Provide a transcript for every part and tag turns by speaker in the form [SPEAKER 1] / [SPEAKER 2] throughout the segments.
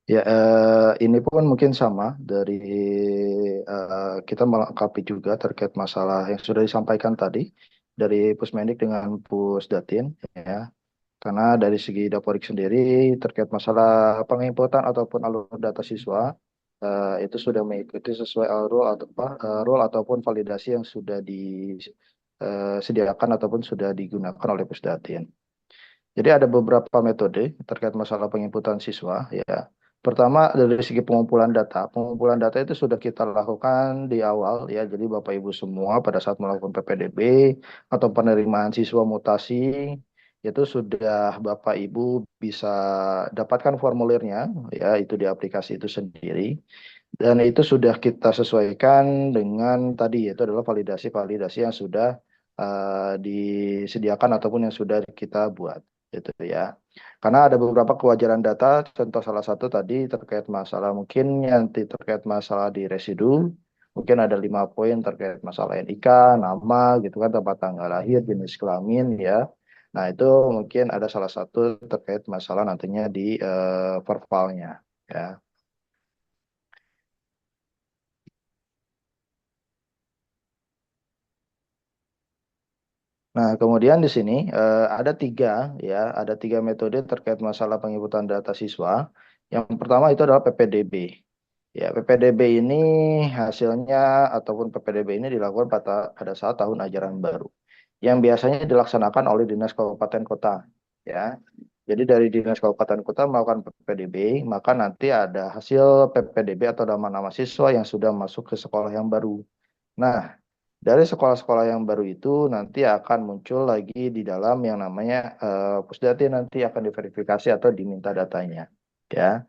[SPEAKER 1] Ya, ini pun mungkin sama dari kita melengkapi juga terkait masalah yang sudah disampaikan tadi dari Pusmendik dengan Pusdatin, ya. Karena dari segi Dapodik sendiri terkait masalah penginputan ataupun alur data siswa itu sudah mengikuti sesuai rule atau apa rule ataupun validasi yang sudah disediakan ataupun sudah digunakan oleh Pusdatin. Jadi ada beberapa metode terkait masalah penginputan siswa, ya. Pertama dari segi pengumpulan data itu sudah kita lakukan di awal, ya. Jadi Bapak Ibu semua pada saat melakukan PPDB atau penerimaan siswa mutasi itu sudah Bapak Ibu bisa dapatkan formulirnya, ya, itu di aplikasi itu sendiri. Dan itu sudah kita sesuaikan dengan tadi, yaitu adalah validasi-validasi yang sudah disediakan ataupun yang sudah kita buat, gitu ya. Karena ada beberapa kewajaran data, contoh salah satu tadi terkait masalah mungkin nanti terkait masalah di residu, mungkin ada 5 poin terkait masalah NIK, nama, gitu kan, tempat tanggal lahir, jenis kelamin, ya. Nah itu mungkin ada salah satu terkait masalah nantinya di pervalnya, ya. Nah, kemudian di sini ada tiga, ya, ada tiga metode terkait masalah penginputan data siswa. Yang pertama itu adalah PPDB. Ya, PPDB ini hasilnya ataupun PPDB ini dilakukan pada saat tahun ajaran baru, yang biasanya dilaksanakan oleh dinas kabupaten kota. Ya, jadi dari dinas kabupaten kota melakukan PPDB, maka nanti ada hasil PPDB atau nama-nama siswa yang sudah masuk ke sekolah yang baru. Nah, dari sekolah-sekolah yang baru itu nanti akan muncul lagi di dalam yang namanya Pusdati nanti akan diverifikasi atau diminta datanya. Ya,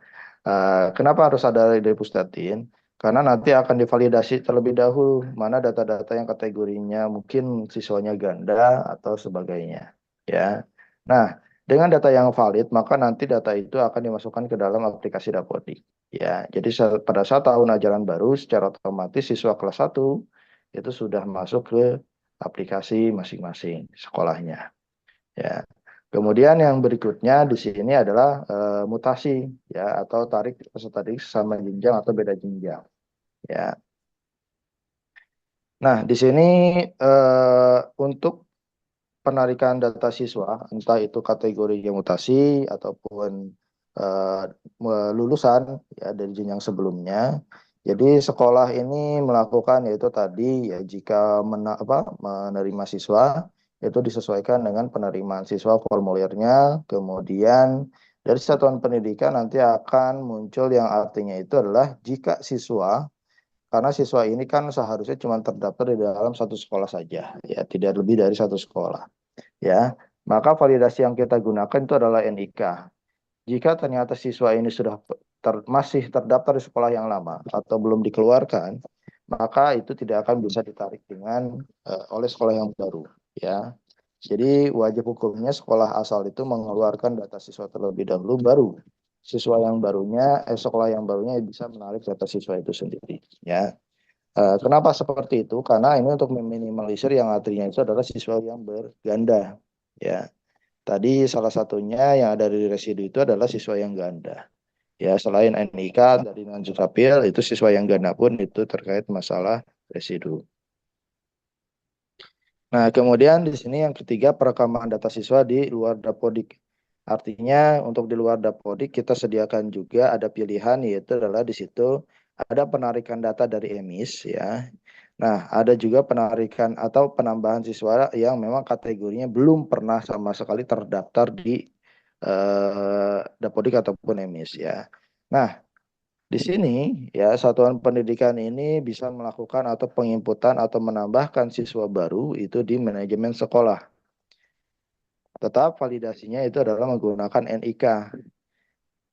[SPEAKER 1] kenapa harus ada dari Pusdatin? Karena nanti akan divalidasi terlebih dahulu mana data-data yang kategorinya mungkin siswanya ganda atau sebagainya. Ya, nah dengan data yang valid maka nanti data itu akan dimasukkan ke dalam aplikasi Dapodik. Ya, jadi pada saat tahun ajaran baru secara otomatis siswa kelas 1 itu sudah masuk ke aplikasi masing-masing sekolahnya. Ya. Kemudian yang berikutnya di sini adalah mutasi, ya, atau tarik peserta didik sama jenjang atau beda jenjang. Ya. Nah, di sini untuk penarikan data siswa, entah itu kategori yang mutasi ataupun lulusan, ya, dari jenjang sebelumnya. Jadi sekolah ini melakukan yaitu tadi, ya, jika menerima siswa itu disesuaikan dengan penerimaan siswa formulirnya, kemudian dari satuan pendidikan nanti akan muncul yang artinya itu adalah jika siswa, karena siswa ini kan seharusnya cuma terdaftar di dalam satu sekolah saja, ya, tidak lebih dari satu sekolah, ya. Maka validasi yang kita gunakan itu adalah NIK. Jika ternyata siswa ini sudah masih terdaftar di sekolah yang lama atau belum dikeluarkan, maka itu tidak akan bisa ditarik dengan oleh sekolah yang baru, ya. Jadi wajib hukumnya sekolah asal itu mengeluarkan data siswa terlebih dahulu, baru sekolah yang barunya bisa menarik data siswa itu sendiri, ya. Kenapa seperti itu? Karena ini untuk meminimalisir yang artinya itu adalah siswa yang berganda, ya. Tadi salah satunya yang ada di residu itu adalah siswa yang ganda. Ya, selain NIK dari non-Dukcapil, itu siswa yang ganda pun itu terkait masalah residu. Nah, kemudian di sini yang ketiga perekaman data siswa di luar Dapodik. Artinya untuk di luar Dapodik kita sediakan juga ada pilihan, yaitu adalah di situ ada penarikan data dari EMIS, ya. Nah, ada juga penarikan atau penambahan siswa yang memang kategorinya belum pernah sama sekali terdaftar di Dapodik ataupun EMIS, ya. Nah, di sini, ya, satuan pendidikan ini bisa melakukan atau penginputan atau menambahkan siswa baru itu di manajemen sekolah. Tetap validasinya itu adalah menggunakan NIK.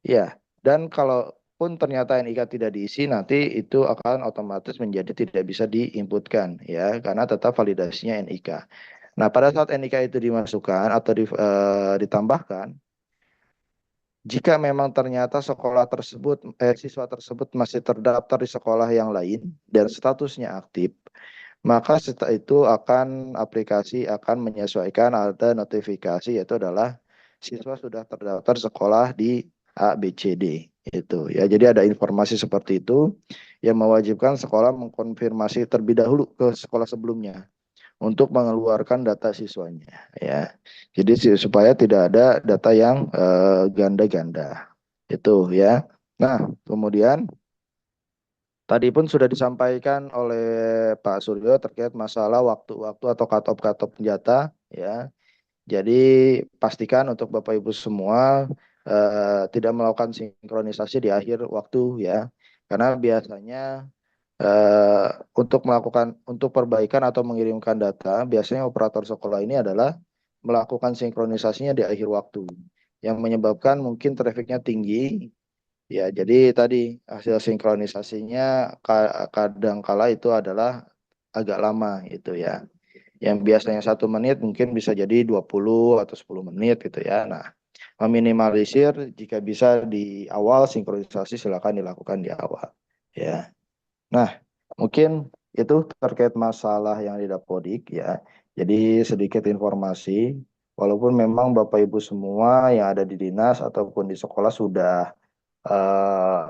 [SPEAKER 1] Ya, dan kalaupun ternyata NIK tidak diisi, nanti itu akan otomatis menjadi tidak bisa diinputkan, ya, karena tetap validasinya NIK. Nah, pada saat NIK itu dimasukkan atau ditambahkan, jika memang ternyata sekolah tersebut, siswa tersebut masih terdaftar di sekolah yang lain dan statusnya aktif, maka setelah itu aplikasi akan menyesuaikan ada notifikasi, yaitu adalah siswa sudah terdaftar sekolah di A, B, C, D. Itu ya. Jadi ada informasi seperti itu yang mewajibkan sekolah mengkonfirmasi terlebih dahulu ke sekolah sebelumnya untuk mengeluarkan data siswanya ya. Jadi supaya tidak ada data yang ganda-ganda. Itu ya. Nah, kemudian tadi pun sudah disampaikan oleh Pak Suryo terkait masalah waktu-waktu atau cut-off data ya. Jadi pastikan untuk Bapak Ibu semua tidak melakukan sinkronisasi di akhir waktu ya. Karena biasanya eh, untuk perbaikan atau mengirimkan data, biasanya operator sekolah ini adalah melakukan sinkronisasinya di akhir waktu yang menyebabkan mungkin trafiknya tinggi. Ya, jadi tadi hasil sinkronisasinya kadang kala itu adalah agak lama itu ya. Yang biasanya 1 menit mungkin bisa jadi 20 atau 10 menit gitu ya. Nah, meminimalisir jika bisa di awal sinkronisasi silakan dilakukan di awal. Ya. Nah, mungkin itu terkait masalah yang di Dapodik ya. Jadi sedikit informasi, walaupun memang Bapak Ibu semua yang ada di dinas ataupun di sekolah sudah eh,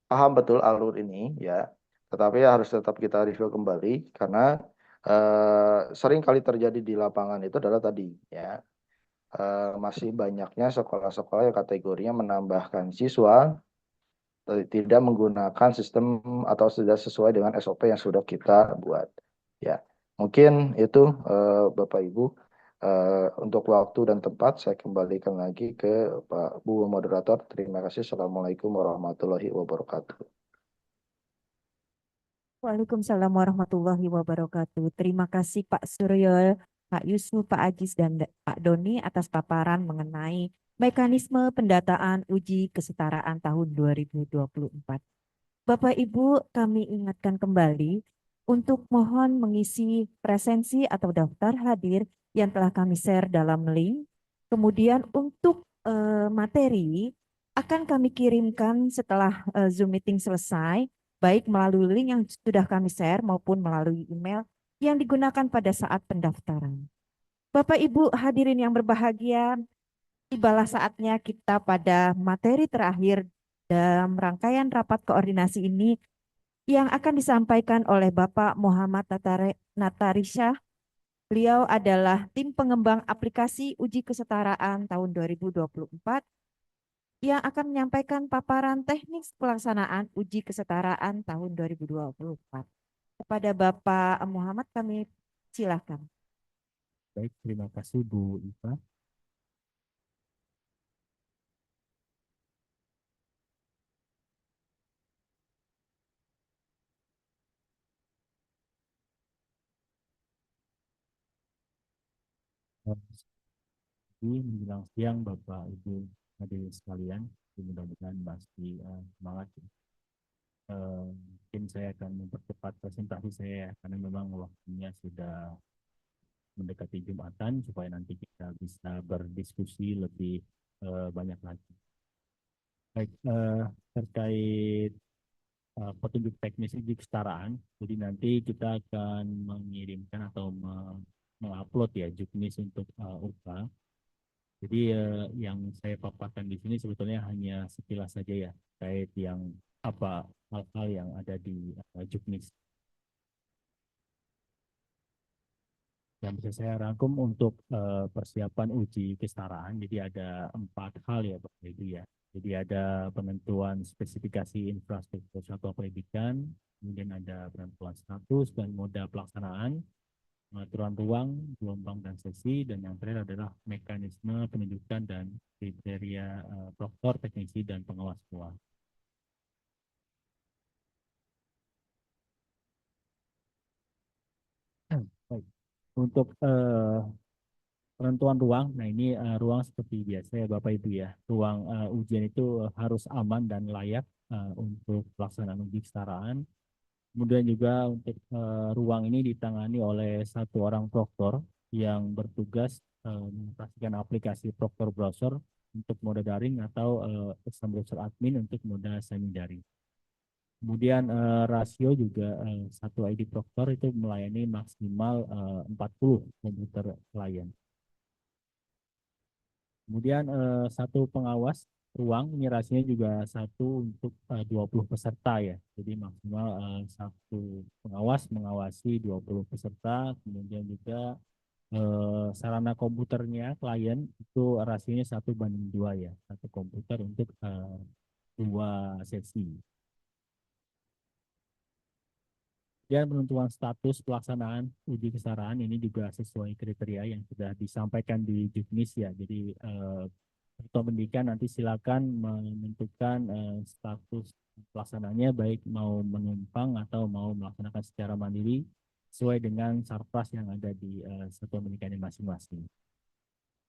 [SPEAKER 1] paham betul alur ini ya, tetapi harus tetap kita review kembali karena sering kali terjadi di lapangan itu adalah tadi ya, masih banyaknya sekolah-sekolah yang kategorinya menambahkan siswa tidak menggunakan sistem atau tidak sesuai dengan SOP yang sudah kita buat. Ya, mungkin itu Bapak Ibu untuk waktu dan tempat saya kembalikan lagi ke Pak Bu Moderator. Terima kasih. Assalamualaikum warahmatullahi wabarakatuh.
[SPEAKER 2] Waalaikumsalam warahmatullahi wabarakatuh. Terima kasih Pak Suryo, Pak Yusuf, Pak Ajis, dan Pak Doni atas paparan mengenai mekanisme pendataan uji kesetaraan tahun 2024. Bapak Ibu, kami ingatkan kembali untuk mohon mengisi presensi atau daftar hadir yang telah kami share dalam link. Kemudian untuk materi akan kami kirimkan setelah Zoom meeting selesai, baik melalui link yang sudah kami share maupun melalui email yang digunakan pada saat pendaftaran. Bapak Ibu hadirin yang berbahagia, tibalah saatnya kita pada materi terakhir dalam rangkaian rapat koordinasi ini yang akan disampaikan oleh Bapak Muhammad Natarisha. Beliau adalah tim pengembang aplikasi uji kesetaraan tahun 2024 yang akan menyampaikan paparan teknik pelaksanaan uji kesetaraan tahun 2024. Kepada Bapak Muhammad kami silakan.
[SPEAKER 3] Baik, terima kasih Bu Iva. Ini menjelang siang Bapak Ibu hadirin sekalian, mudah-mudahan masih semangat. Mungkin saya akan mempercepat presentasi saya karena memang waktunya sudah mendekati Jumatan supaya nanti kita bisa berdiskusi lebih banyak lagi. Baik, terkait petunjuk teknis uji kesetaraan, jadi nanti kita akan mengirimkan atau mengupload ya juknis untuk UKA. Jadi yang saya paparkan di sini sebetulnya hanya sekilas saja ya, terkait yang apa hal-hal yang ada di juknis. Yang bisa saya rangkum untuk persiapan uji kesetaraan, jadi ada 4 hal ya Pak Ibu ya. Jadi ada penentuan spesifikasi infrastruktur satuan pendidikan, kemudian ada penentuan status dan moda pelaksanaan, pengaturan ruang, gelombang dan sesi, dan yang terakhir adalah mekanisme penunjukan dan kriteria proktor, teknisi, dan pengawas sekolah. Baik. Untuk penentuan ruang, nah ini ruang seperti biasa ya Bapak Ibu ya. Ruang ujian itu harus aman dan layak untuk pelaksanaan uji kesetaraan. Kemudian juga untuk ruang ini ditangani oleh 1 orang proktor yang bertugas mengoperasikan aplikasi proktor browser untuk mode daring atau exam browser admin untuk mode semi daring. Kemudian rasio juga 1 ID proktor itu melayani maksimal 40 komputer klien. Kemudian 1 pengawas ruang ini rasinya juga 1 untuk 20 peserta ya. Jadi maksimal satu pengawas mengawasi 20 peserta, kemudian juga sarana komputernya klien itu rasionya 1:2 ya, satu komputer untuk 2 sesi. Dan penentuan status pelaksanaan uji kesetaraan ini juga sesuai kriteria yang sudah disampaikan di Juknis ya. Jadi Ketua Pendidikan nanti silakan menentukan status pelaksanaannya baik mau menumpang atau mau melaksanakan secara mandiri sesuai dengan sarpras yang ada di Satuan Pendidikan masing-masing.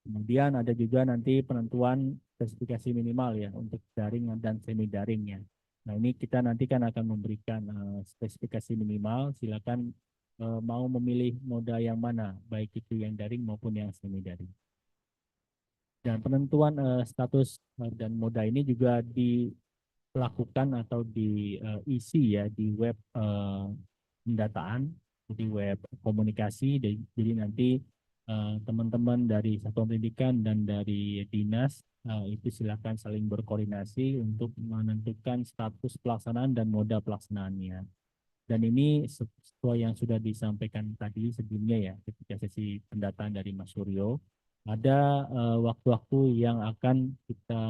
[SPEAKER 3] Kemudian ada juga nanti penentuan spesifikasi minimal ya untuk daring dan semi daringnya. Nah ini kita nanti kan akan memberikan spesifikasi minimal, silakan mau memilih moda yang mana, baik itu yang daring maupun yang semi daring. Dan penentuan status dan moda ini juga dilakukan atau diisi ya di web pendataan, di web komunikasi. Jadi nanti teman-teman dari Satuan Pendidikan dan dari Dinas itu silakan saling berkoordinasi untuk menentukan status pelaksanaan dan moda pelaksanaannya. Dan ini sesuai yang sudah disampaikan tadi sebelumnya ya, ketika sesi pendataan dari Mas Suryo, ada waktu-waktu yang akan kita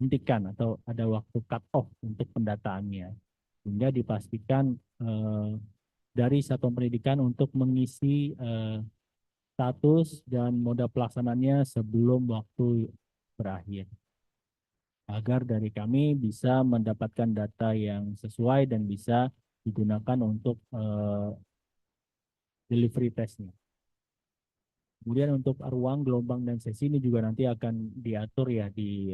[SPEAKER 3] hentikan atau ada waktu cut off untuk pendataannya, sehingga dipastikan dari Satuan Pendidikan untuk mengisi status dan moda pelaksanaannya sebelum waktu berakhir, agar dari kami bisa mendapatkan data yang sesuai dan bisa digunakan untuk delivery testnya. Kemudian untuk ruang, gelombang, dan sesi ini juga nanti akan diatur ya di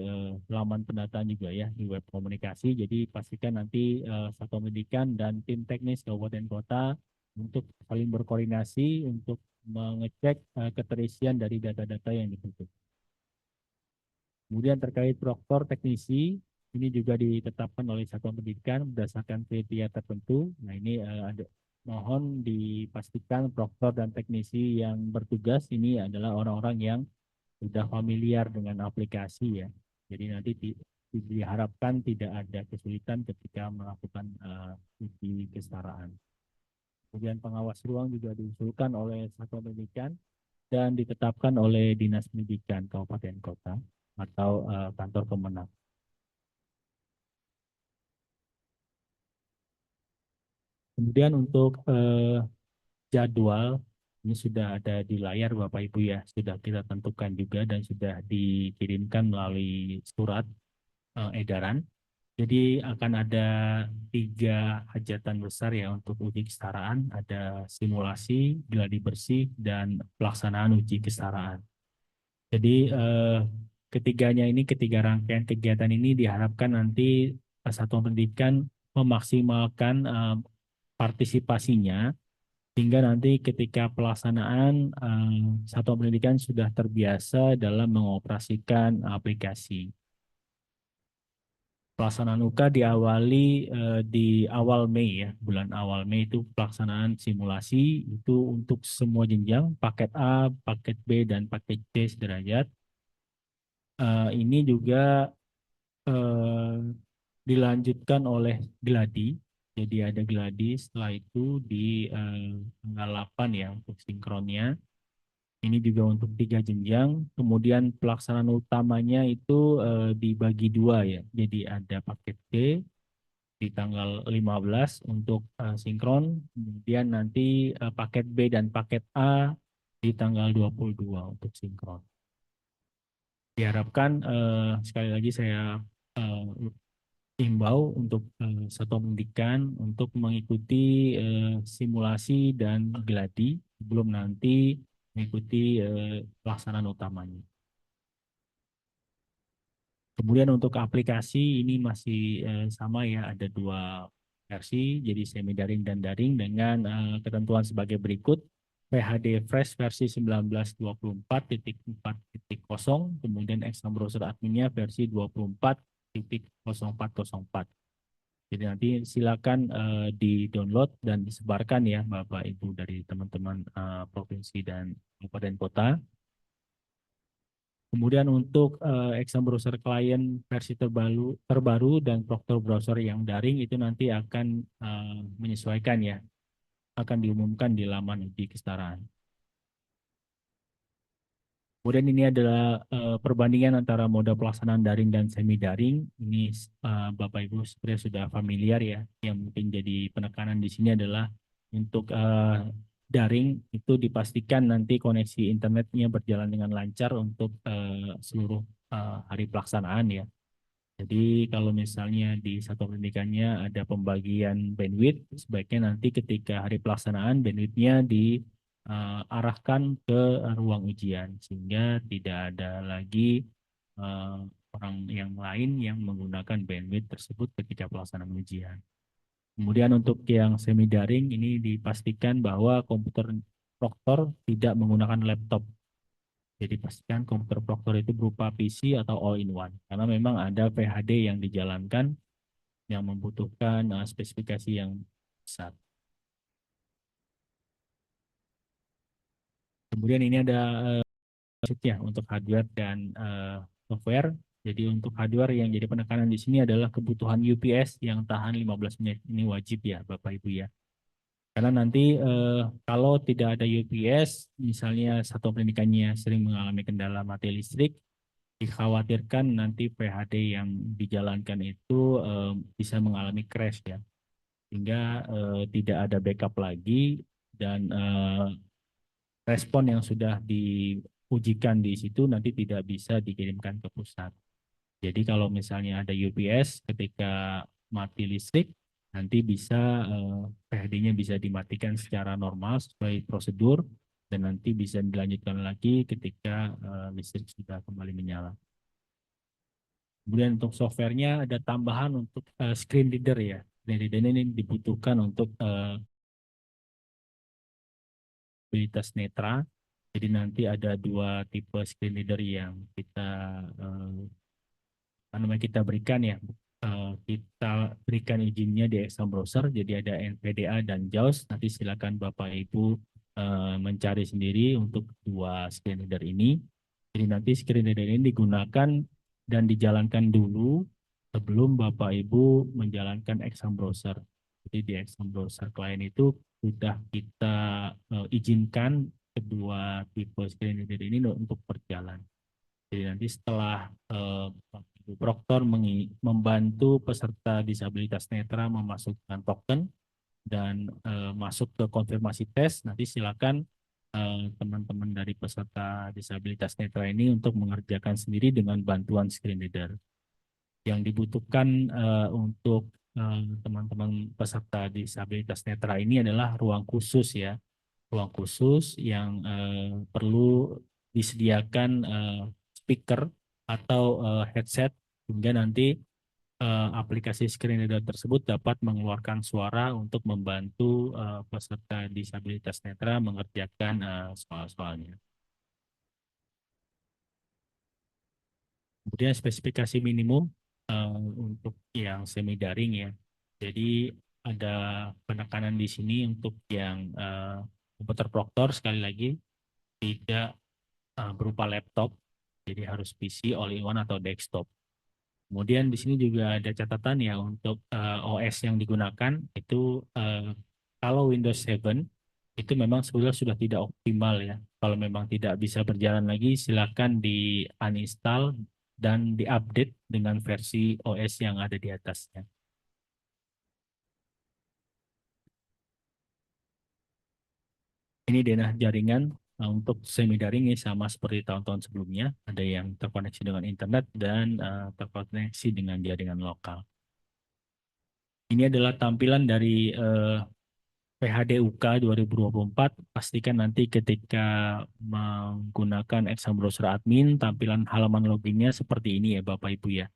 [SPEAKER 3] laman pendataan juga ya, di web komunikasi. Jadi pastikan nanti Satuan Pendidikan dan tim teknis kabupaten kota untuk saling berkoordinasi untuk mengecek keterisian dari data-data yang dibutuhkan. Kemudian terkait proktor teknisi, ini juga ditetapkan oleh Satuan Pendidikan berdasarkan kriteria tertentu. Nah ini mohon dipastikan proktor dan teknisi yang bertugas ini adalah orang-orang yang sudah familiar dengan aplikasi ya. Jadi nanti diharapkan tidak ada kesulitan ketika melakukan uji kesetaraan. Kemudian pengawas ruang juga diusulkan oleh Satuan Pendidikan dan ditetapkan oleh Dinas Pendidikan Kabupaten Kota atau kantor Kemenang. Kemudian untuk jadwal ini sudah ada di layar Bapak Ibu ya, sudah kita tentukan juga dan sudah dikirimkan melalui surat edaran. Jadi akan ada 3 hajatan besar ya untuk uji kesetaraan, ada simulasi, gladi bersih, dan pelaksanaan uji kesetaraan. Jadi ketiga rangkaian kegiatan ini diharapkan nanti Satuan Pendidikan memaksimalkan partisipasinya sehingga nanti ketika pelaksanaan Satuan Pendidikan sudah terbiasa dalam mengoperasikan aplikasi. Pelaksanaan UK diawali di awal Mei ya, bulan awal Mei itu pelaksanaan simulasi itu untuk semua jenjang, paket A, paket B, dan paket C sederajat. Ini juga dilanjutkan oleh gladi. Jadi ada gladi setelah itu di tanggal 8 ya untuk sinkronnya. Ini juga untuk 3 jenjang. Kemudian pelaksanaan utamanya itu dibagi 2 ya. Jadi ada paket C di tanggal 15 untuk sinkron. Kemudian nanti paket B dan paket A di tanggal 22 untuk sinkron. Diharapkan sekali lagi saya himbau untuk Satuan Pendidikan untuk mengikuti simulasi dan gladi sebelum nanti mengikuti pelaksanaan utamanya. Kemudian untuk aplikasi ini masih sama ya, ada 2 versi, jadi semi daring dan daring dengan ketentuan sebagai berikut. PHD Fresh versi 1924.4.0, kemudian exam browser adminnya versi 24.0404. Jadi nanti silakan di-download dan disebarkan ya Bapak Ibu dari teman-teman provinsi dan kabupaten kota. Kemudian untuk exam browser klien versi terbaru dan Proctor browser yang daring itu nanti akan menyesuaikan ya, akan diumumkan di laman uji kesetaraan. Kemudian ini adalah perbandingan antara moda pelaksanaan daring dan semi daring. Ini Bapak Ibu sebenarnya sudah familiar ya. Yang mungkin jadi penekanan di sini adalah untuk daring itu dipastikan nanti koneksi internetnya berjalan dengan lancar untuk seluruh hari pelaksanaan ya. Jadi kalau misalnya di satu pendidikannya ada pembagian bandwidth, sebaiknya nanti ketika hari pelaksanaan bandwidthnya diarahkan ke ruang ujian sehingga tidak ada lagi orang yang lain yang menggunakan bandwidth tersebut ketika pelaksanaan ujian. Kemudian untuk yang semi daring ini dipastikan bahwa komputer proktor tidak menggunakan laptop. Jadi pastikan komputer proktor itu berupa PC atau all-in-one. Karena memang ada PHD yang dijalankan yang membutuhkan spesifikasi yang besar. Kemudian ini ada ya untuk hardware dan software. Jadi untuk hardware yang jadi penekanan di sini adalah kebutuhan UPS yang tahan 15 menit. Ini wajib ya Bapak Ibu ya. Karena nanti kalau tidak ada UPS, misalnya satuan pendidikannya sering mengalami kendala mati listrik, dikhawatirkan nanti PHD yang dijalankan itu bisa mengalami crash ya, sehingga tidak ada backup lagi dan respon yang sudah diujikan di situ nanti tidak bisa dikirimkan ke pusat. Jadi kalau misalnya ada UPS ketika mati listrik, nanti bisa PHD-nya bisa dimatikan secara normal sesuai prosedur dan nanti bisa dilanjutkan lagi ketika listrik sudah kembali menyala. Kemudian untuk softwarenya ada tambahan untuk screen reader ya. Screen reader ini dibutuhkan untuk stabilitas netra. Jadi nanti ada dua tipe screen reader yang kita berikan ya. Kita berikan izinnya di exam browser. Jadi ada NVDA dan JAWS. Nanti silakan Bapak Ibu mencari sendiri untuk dua screen reader ini. Jadi nanti screen reader ini digunakan dan dijalankan dulu sebelum Bapak Ibu menjalankan exam browser. Jadi di exam browser klien itu sudah kita izinkan kedua tipe screen reader ini untuk berjalan. Jadi nanti setelah Ibu Proktor membantu peserta disabilitas netra memasukkan token dan masuk ke konfirmasi tes, nanti silakan teman-teman dari peserta disabilitas netra ini untuk mengerjakan sendiri dengan bantuan screen reader. Yang dibutuhkan untuk teman-teman peserta disabilitas netra ini adalah ruang khusus ya, ruang khusus yang perlu disediakan speaker atau headset hingga nanti aplikasi screen reader tersebut dapat mengeluarkan suara untuk membantu peserta disabilitas netra mengerjakan soal-soalnya. Kemudian spesifikasi minimum untuk yang semi daring ya. Jadi ada penekanan di sini untuk yang komputer proktor sekali lagi tidak berupa laptop, jadi harus PC all-in-one atau desktop. Kemudian di sini juga ada catatan ya untuk OS yang digunakan itu kalau Windows 7 itu memang sebetulnya sudah tidak optimal ya. Kalau memang tidak bisa berjalan lagi, silakan di uninstall dan diupdate dengan versi OS yang ada di atasnya. Ini denah jaringan untuk semi daring ini sama seperti tahun-tahun sebelumnya. Ada yang terkoneksi dengan internet dan terkoneksi dengan jaringan lokal. Ini adalah tampilan dari PHD UK 2024. Pastikan nanti ketika menggunakan exam browser admin, tampilan halaman loginnya seperti ini ya Bapak Ibu ya.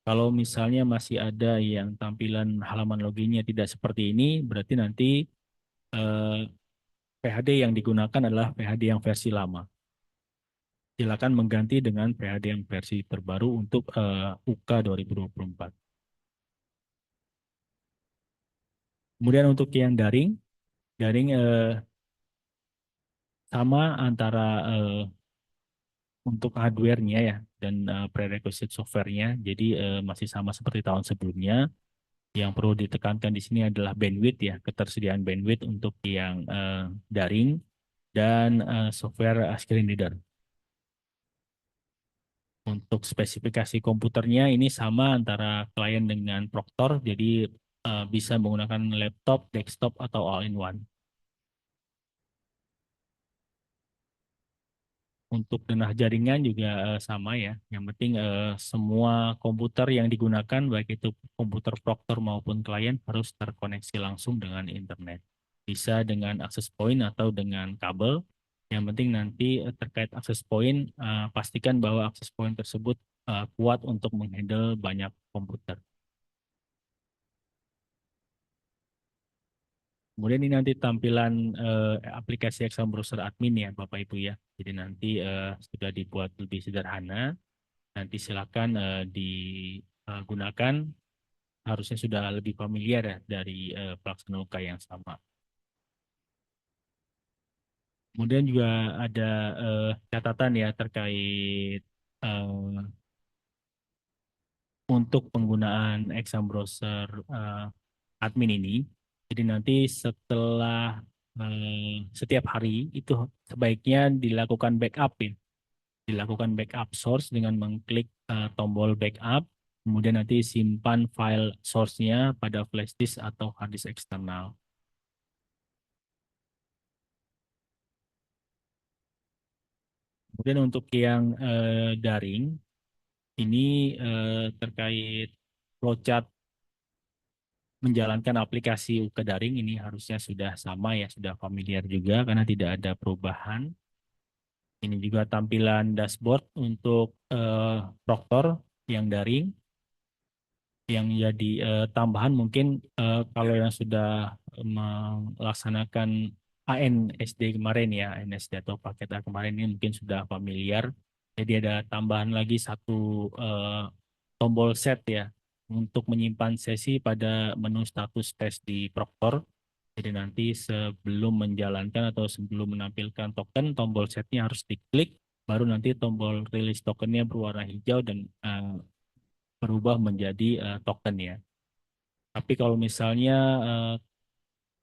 [SPEAKER 3] Kalau misalnya masih ada yang tampilan halaman loginnya tidak seperti ini, berarti nanti PHD yang digunakan adalah PHD yang versi lama. Silakan mengganti dengan PHD yang versi terbaru untuk UK 2024. Kemudian untuk yang daring sama antara untuk hardware-nya ya dan prerequisite software-nya. Jadi masih sama seperti tahun sebelumnya. Yang perlu ditekankan di sini adalah bandwidth ya, ketersediaan bandwidth untuk yang daring dan software screen reader. Untuk spesifikasi komputernya ini sama antara klien dengan Proctor, jadi bisa menggunakan laptop, desktop, atau all-in-one. Untuk denah jaringan juga sama ya. Yang penting semua komputer yang digunakan, baik itu komputer Proctor maupun klien, harus terkoneksi langsung dengan internet. Bisa dengan access point atau dengan kabel. Yang penting nanti terkait access point, pastikan bahwa access point tersebut kuat untuk menghandle banyak komputer. Kemudian ini nanti tampilan aplikasi Exam Browser Admin ya Bapak Ibu ya. Jadi nanti sudah dibuat lebih sederhana. Nanti silakan digunakan. Harusnya sudah lebih familiar ya dari pelaksana UK yang sama. Kemudian juga ada catatan ya terkait untuk penggunaan Exam Browser Admin ini. Jadi nanti setelah setiap hari itu sebaiknya dilakukan backup ya. Dilakukan backup source dengan mengklik tombol backup, kemudian nanti simpan file source-nya pada flash disk atau hard disk eksternal. Kemudian untuk yang daring, ini terkait flowchart menjalankan aplikasi UK daring ini harusnya sudah sama ya, sudah familiar juga karena tidak ada perubahan. Ini juga tampilan dashboard untuk Proctor yang daring. Yang jadi tambahan mungkin kalau yang sudah melaksanakan ANSD kemarin ya, ANSD atau paket A kemarin ini mungkin sudah familiar. Jadi ada tambahan lagi satu tombol set ya untuk menyimpan sesi pada menu status tes di Proctor. Jadi nanti sebelum menjalankan atau sebelum menampilkan token, tombol setnya harus diklik, baru nanti tombol release tokennya berwarna hijau dan berubah menjadi token ya. Tapi kalau misalnya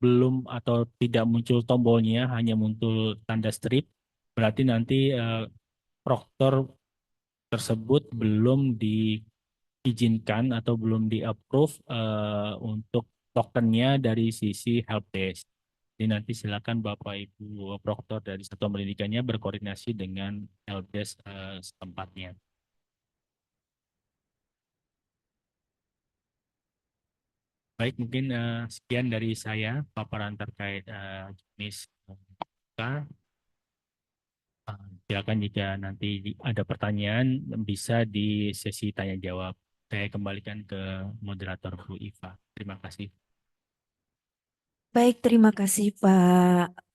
[SPEAKER 3] belum atau tidak muncul tombolnya, hanya muncul tanda strip, berarti nanti Proctor tersebut belum diizinkan atau belum di-approve untuk tokennya dari sisi helpdesk. Jadi nanti silakan Bapak Ibu Proctor dari satuan pendidikannya berkoordinasi dengan helpdesk setempatnya. Baik, mungkin sekian dari saya paparan terkait jenis K. Silakan jika nanti ada pertanyaan bisa di sesi tanya jawab. Saya kembalikan ke moderator Bu Iva. Terima kasih.
[SPEAKER 2] Baik, terima kasih Pak